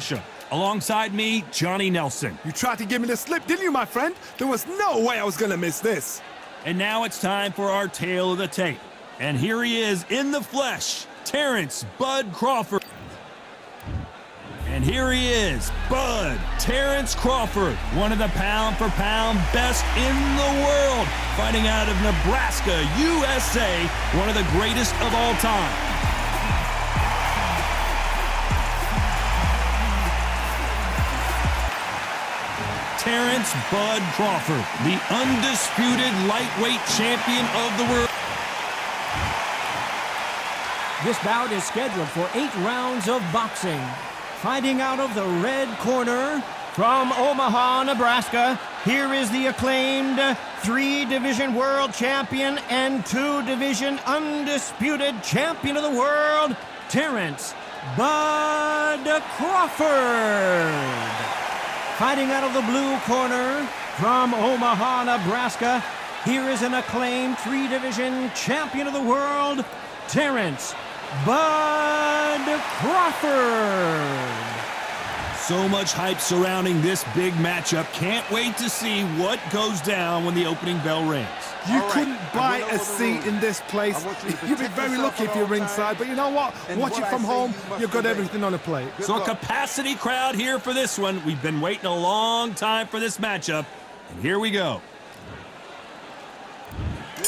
Patricia. Alongside me, Johnny Nelson. You tried to give me the slip, didn't you, my friend? There was no way I was going to miss this. And now it's time for our tale of the tape. And here he is in the flesh, Terrence Bud Crawford. And here he is, Bud Terrence Crawford, one of the pound-for-pound best in the world, fighting out of Nebraska, USA, one of the greatest of all time. Terrence Bud Crawford, the undisputed lightweight champion of the world. This bout is scheduled for 8 rounds of boxing. Fighting out of the red corner, from Omaha, Nebraska, here is the acclaimed 3-division world champion and 2-division undisputed champion of the world, Terrence Bud Crawford. Fighting out of the blue corner, from Omaha, Nebraska, here is an acclaimed 3-division champion of the world, Terrence Bud Crawford. So much hype surrounding this big matchup. Can't wait to see what goes down when the opening bell rings. You couldn't buy a seat in this place. You'd be very lucky if you're ringside, but you know what? Watch it from home, you've got everything on a plate. So a capacity crowd here for this one. We've been waiting a long time for this matchup, and here we go.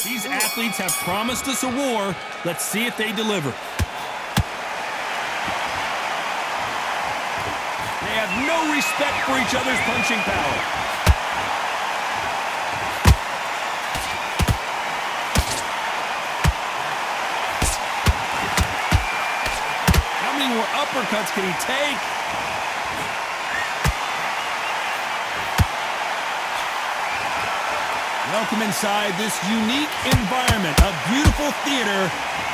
These athletes have promised us a war. Let's see if they deliver. They have no respect for each other's punching power. How many more uppercuts can he take? Welcome inside this unique environment, a beautiful theater,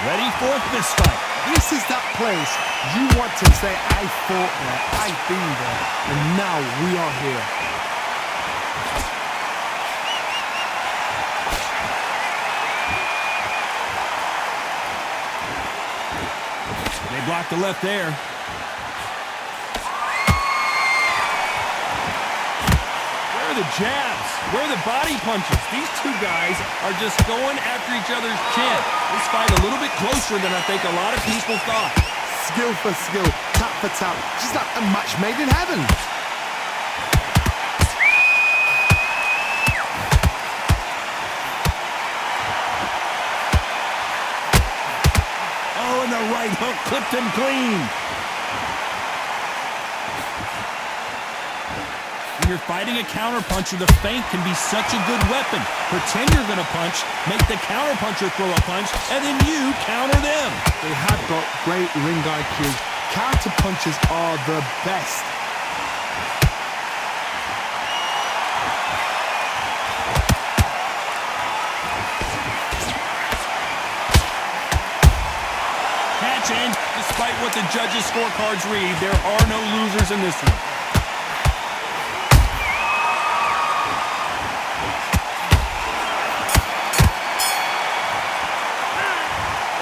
ready for a fist fight. This is that place you want to say, I fought there, I've been there, and now we are here. They blocked the left there. Where are the jabs? Where are the body punches? These two guys are just going after each other's chin. This fight a little bit closer than I think a lot of people thought. Skill for skill, tap for tap, just like a match made in heaven. Oh, and the right hook clipped him clean. When you're fighting a counterpuncher, the feint can be such a good weapon. Pretend you're going to punch, make the counterpuncher throw a punch, and then you counter them. They have got great ring IQ. Counter punches are the best. Catching. Despite what the judges' scorecards read, there are no losers in this one.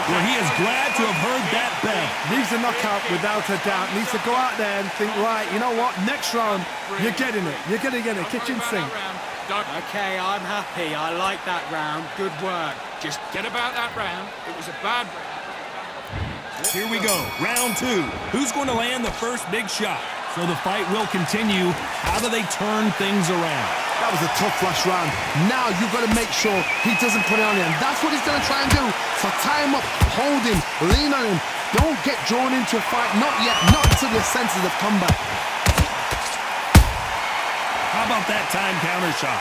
Well, he is glad to have heard that bell. Needs a knockout without a doubt. Needs to go out there and think, right, you know what? Next round, you're getting it. You're going to get a kitchen sink. Okay, I'm happy. I like that round. Good work. Just get about that round. It was a bad round. Here we go, round 2. Who's going to land the first big shot? So the fight will continue. How do they turn things around? That was a tough flash round. Now you've got to make sure he doesn't put it on him. That's what he's going to try and do. So tie him up, hold him, lean on him. Don't get drawn into a fight. Not yet. Not until your senses have come back. How about that time counter shot?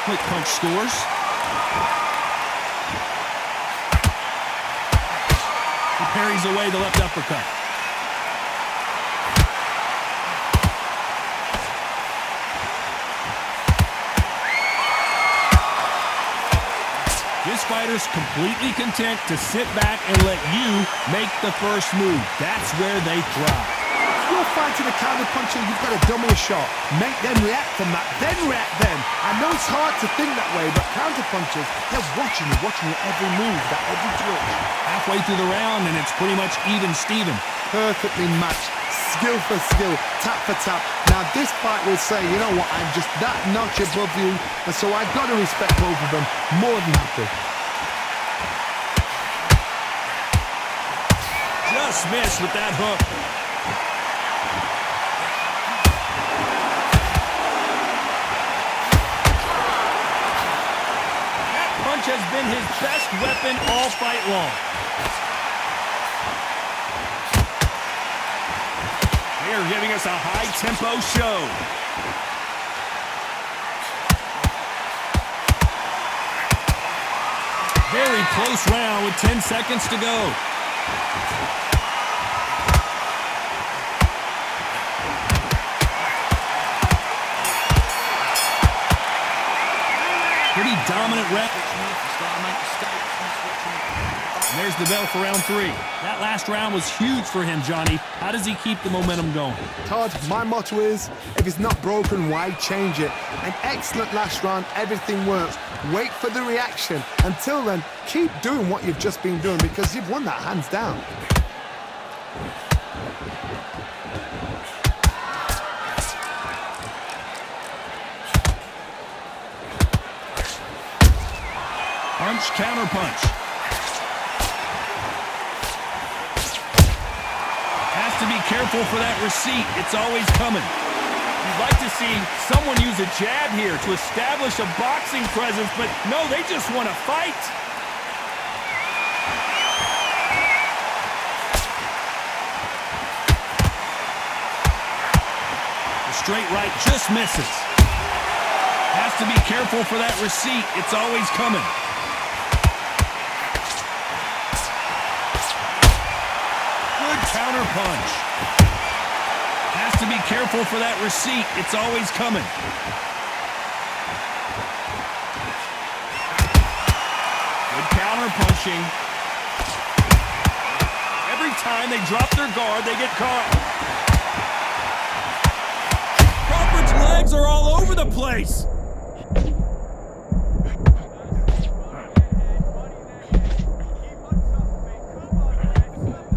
Quick punch scores. He parries away the left uppercut. This fighter's completely content to sit back and let you make the first move. That's where they thrive. you're fighting a counter puncher, you've got to dummy a shot. Make them react from that, then react then. I know it's hard to think that way, but counter punchers, they're watching you every move, that every drill. Halfway through the round, and it's pretty much even Steven. Perfectly matched, skill for skill, tap for tap. Now this fight will say, you know what, I'm just that notch above you, and so I've got to respect both of them more than happy. Just missed with that hook. That punch has been his best weapon all fight long. They are giving us a high-tempo show. Very close round with 10 seconds to go. Pretty dominant round. And there's the bell for round 3. That last round was huge for him, Johnny. How does he keep the momentum going? Todd, my motto is, if it's not broken, why change it? An excellent last round, everything works. Wait for the reaction. Until then, keep doing what you've just been doing because you've won that hands down. Punch, counter punch. Has to be careful for that receipt. It's always coming. You'd like to see someone use a jab here to establish a boxing presence, but no, they just want to fight. The straight right just misses. Has to be careful for that receipt. It's always coming. Good counter punch. Has to be careful for that receipt. It's always coming. Good counter punching. Every time they drop their guard, they get caught. Crawford's legs are all over the place.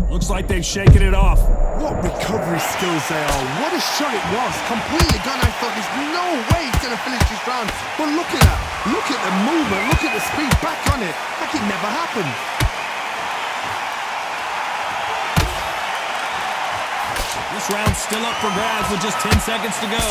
Looks like they've shaken it off. What recovery skills they are. What a shot it was. Completely gone. I thought there's no way he's going to finish this round. But look at that. Look at the movement. Look at the speed. Back on it. Like it never happened. This round's still up for grabs with just 10 seconds to go.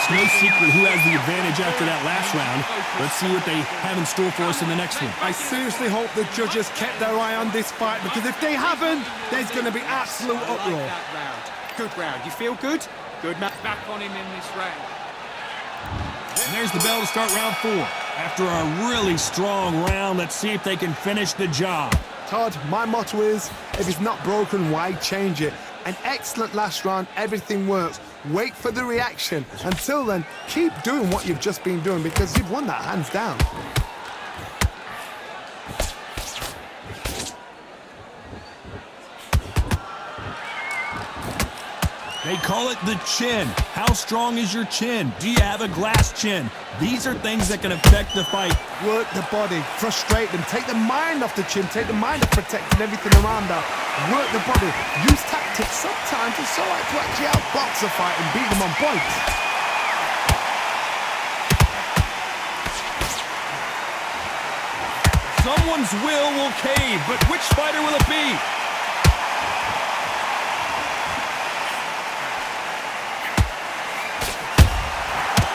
It's no secret who has the advantage after that last round. Let's see what they have in store for us in the next one. I seriously hope the judges kept their eye on this fight because if they haven't, there's going to be absolute uproar. Good round. You feel good? Good man. Back on him in this round. And there's the bell to start round 4. After a really strong round, let's see if they can finish the job. Todd, my motto is, if it's not broken, why change it? An excellent last round, everything works. Wait for the reaction. Until then, keep doing what you've just been doing because you've won that hands down. They call it the chin. How strong is your chin? Do you have a glass chin? These are things that can affect the fight. Work the body, frustrate them, take the mind off the chin, take the mind off protecting everything around that. Work the body, use tactics. Sometimes it's so hard to actually outbox a fight and beat them on points. Someone's will cave, but which fighter will it be?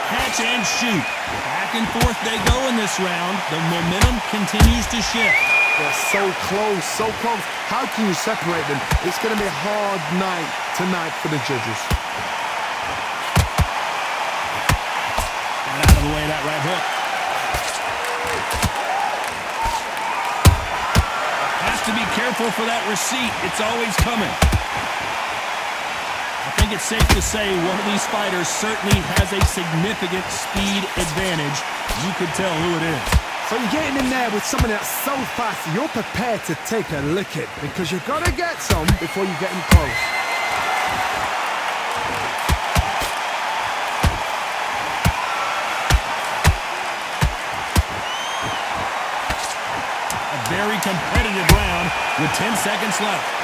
Catch and shoot. Back and forth they go in this round. The momentum continues to shift. They're so close, so close. How can you separate them? It's going to be a hard night tonight for the judges. Got out of the way of that right hook. Has to be careful for that receipt. It's always coming. I think think it's safe to say one of these fighters certainly has a significant speed advantage. You could tell who it is. So you're getting in there with someone that's so fast, you're prepared to take a licking because you've got to get some before you get in close. A very competitive round with 10 seconds left.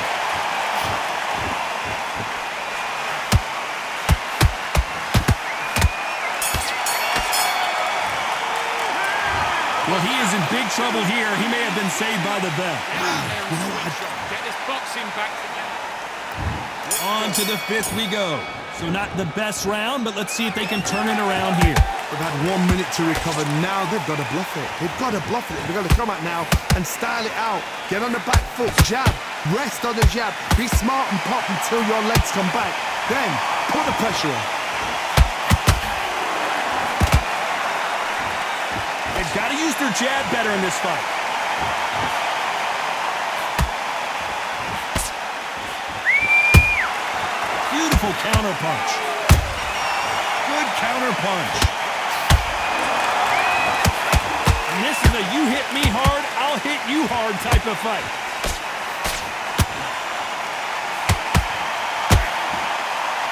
Well, he is in big trouble here. He may have been saved by the bell. Get this boxing back together. On to the fifth we go. So not the best round, but let's see if they can turn it around here. They've had 1 minute to recover. Now they've got to bluff it. They've got to bluff it. They've got to come out now and style it out. Get on the back foot, jab, rest on the jab. Be smart and pop until your legs come back. Then put the pressure on. They've got to use their jab better in this fight. Beautiful counter punch. Good counter punch. And this is a you hit me hard, I'll hit you hard type of fight.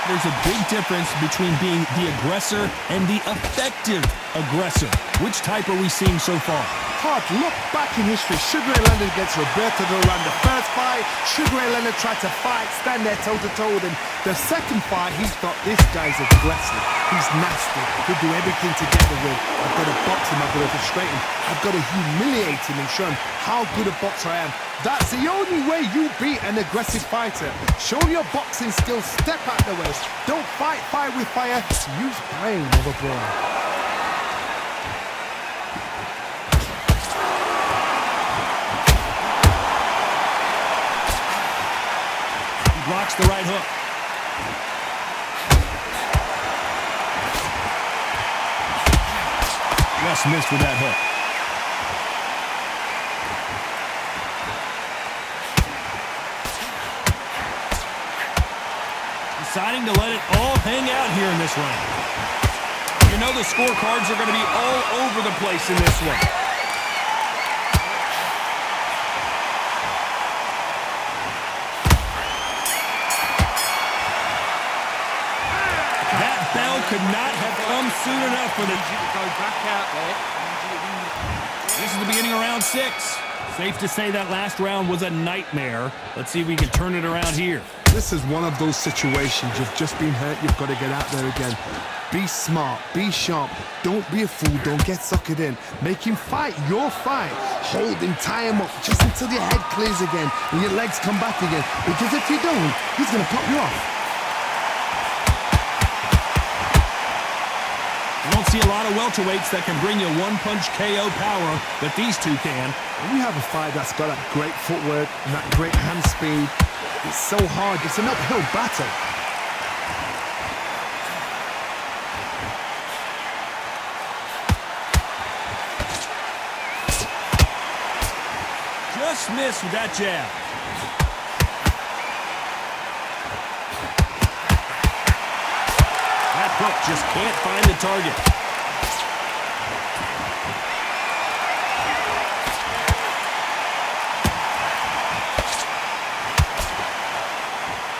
There's a big difference between being the aggressor and the effective aggressor. Which type are we seeing so far? Hard look back in history. Sugar Ray Leonard against Roberto Duran. The first fight, Sugar Ray Leonard tried to fight, stand there toe-to-toe with him. The second fight, he thought, this guy's aggressive. He's nasty. He'll do everything to get the win. I've got to box him. I've got to frustrate him. I've got to humiliate him and show him how good a boxer I am. That's the only way you beat an aggressive fighter. Show your boxing skills. Step out the way. Don't fight fire with fire. Use brain over brawn. Blocks the right hook. Just missed with that hook. Deciding to let it all hang out here in this round. You know the scorecards are going to be all over the place in this one. Could not have come soon enough for the... Go back out there. This is the beginning of round 6. Safe to say that last round was a nightmare. Let's see if we can turn it around here. This is one of those situations. You've just been hurt. You've got to get out there again. Be smart. Be sharp. Don't be a fool. Don't get suckered in. Make him fight your fight. Hold him. Tie him up just until your head clears again and your legs come back again. Because if you don't, he's going to pop you off. I don't see a lot of welterweights that can bring you one-punch KO power that these two can. When you have a fight that's got that great footwork and that great hand speed, it's so hard. It's an uphill battle. Just missed with that jab. That hook just can't find the target.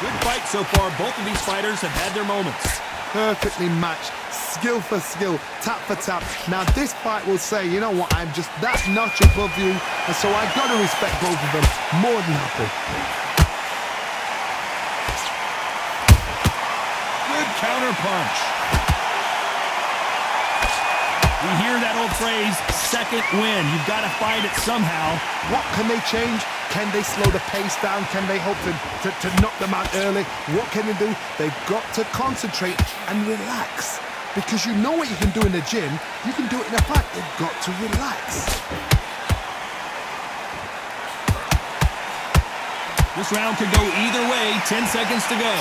Good fight so far. Both of these fighters have had their moments. Perfectly matched. Skill for skill. Tap for tap. Now this fight will say, you know what, I'm just that notch above you. And so I've got to respect both of them. More than happy. Counter punch. We hear that old phrase, second win. You've got to fight it somehow. What can they change? Can they slow the pace down? Can they hope to knock them out early? What can they do? They've got to concentrate and relax. Because you know what you can do in the gym, you can do it in a fight. They've got to relax. This round could go either way. 10 seconds to go.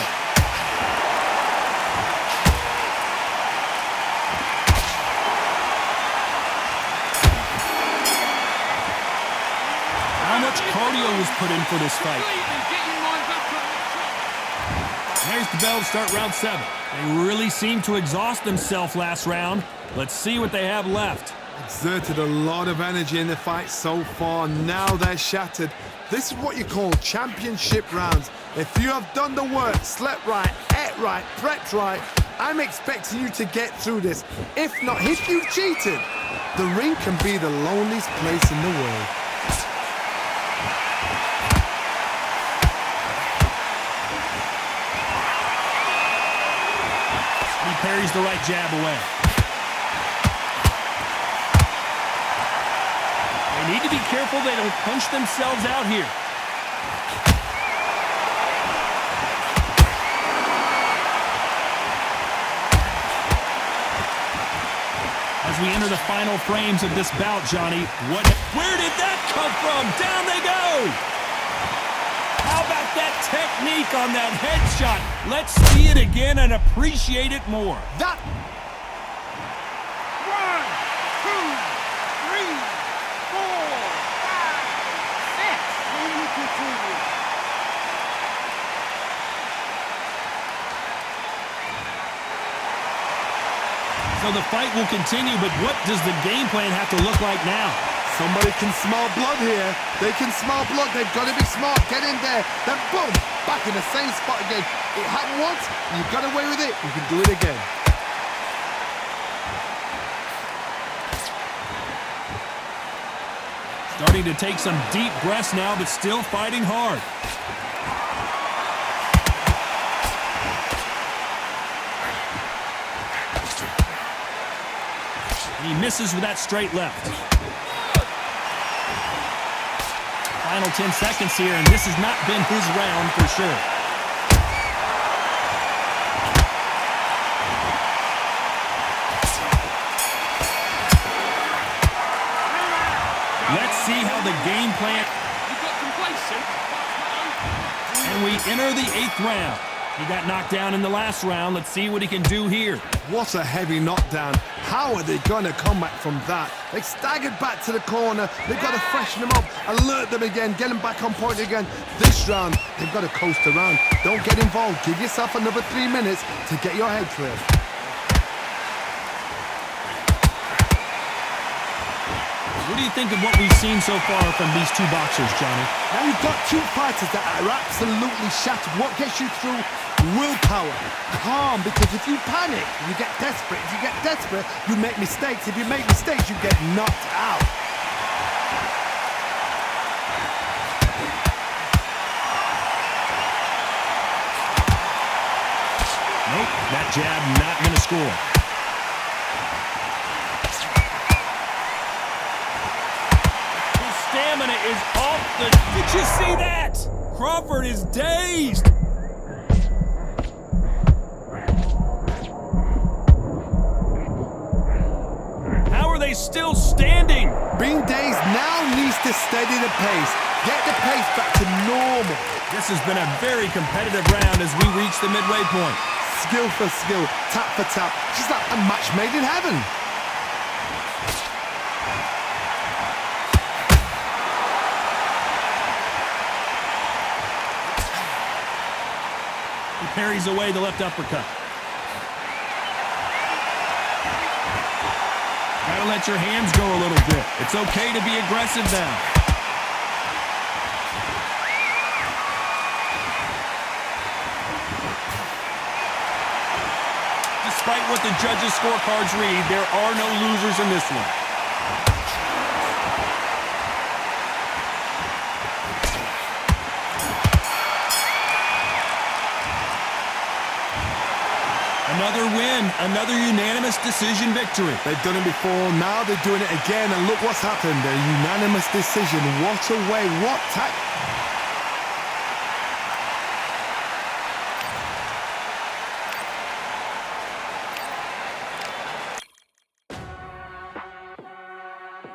How much cardio was put in for this fight? There's the bell to start round 7. They really seemed to exhaust themselves last round. Let's see what they have left. Exerted a lot of energy in the fight so far. Now they're shattered. This is what you call championship rounds. If you have done the work, slept right, ate right, prepped right, I'm expecting you to get through this. If not, if you've cheated, the ring can be the loneliest place in the world. He parries the right jab away. They need to be careful they don't punch themselves out here. As we enter the final frames of this bout, Johnny, where did that come from? Down they go! How about that technique on that headshot? Let's see it again and appreciate it more. That... 1, 2, 3, 4, 5, 6. So the fight will continue, but what does the game plan have to look like now? Somebody can smell blood here. They can smell blood. They've got to be smart. Get in there. Then boom, back in the same spot again. It happened once. You got away with it. You can do it again. Starting to take some deep breaths now, but still fighting hard. He misses with that straight left. Final 10 seconds here, and this has not been his round for sure. Let's see how the game plan... You got complacent. And we enter the 8th round. He got knocked down in the last round. Let's see what he can do here. What a heavy knockdown. How are they going to come back from that? They staggered back to the corner. They've got to freshen them up, alert them again, get them back on point again. This round, they've got to coast around. Don't get involved. Give yourself another 3 minutes to get your head clear. What do you think of what we've seen so far from these two boxers, Johnny? Now you've got two fighters that are absolutely shattered. What gets you through? Willpower. Calm, because if you panic, you get desperate. If you get desperate, you make mistakes. If you make mistakes, you get knocked out. Nope, that jab not going to score. His stamina is off the... Did you see that? Crawford is dazed. How are they still standing? Being dazed now needs to steady the pace. Get the pace back to normal. This has been a very competitive round as we reach the midway point. Skill for skill, tap for tap. Just like a match made in heaven. He parries away the left uppercut. Gotta let your hands go a little bit. It's okay to be aggressive now. Despite what the judges' scorecards read, there are no losers in this one. Another win, another unanimous decision victory. They've done it before, now they're doing it again, and look what's happened. A unanimous decision. What a way, what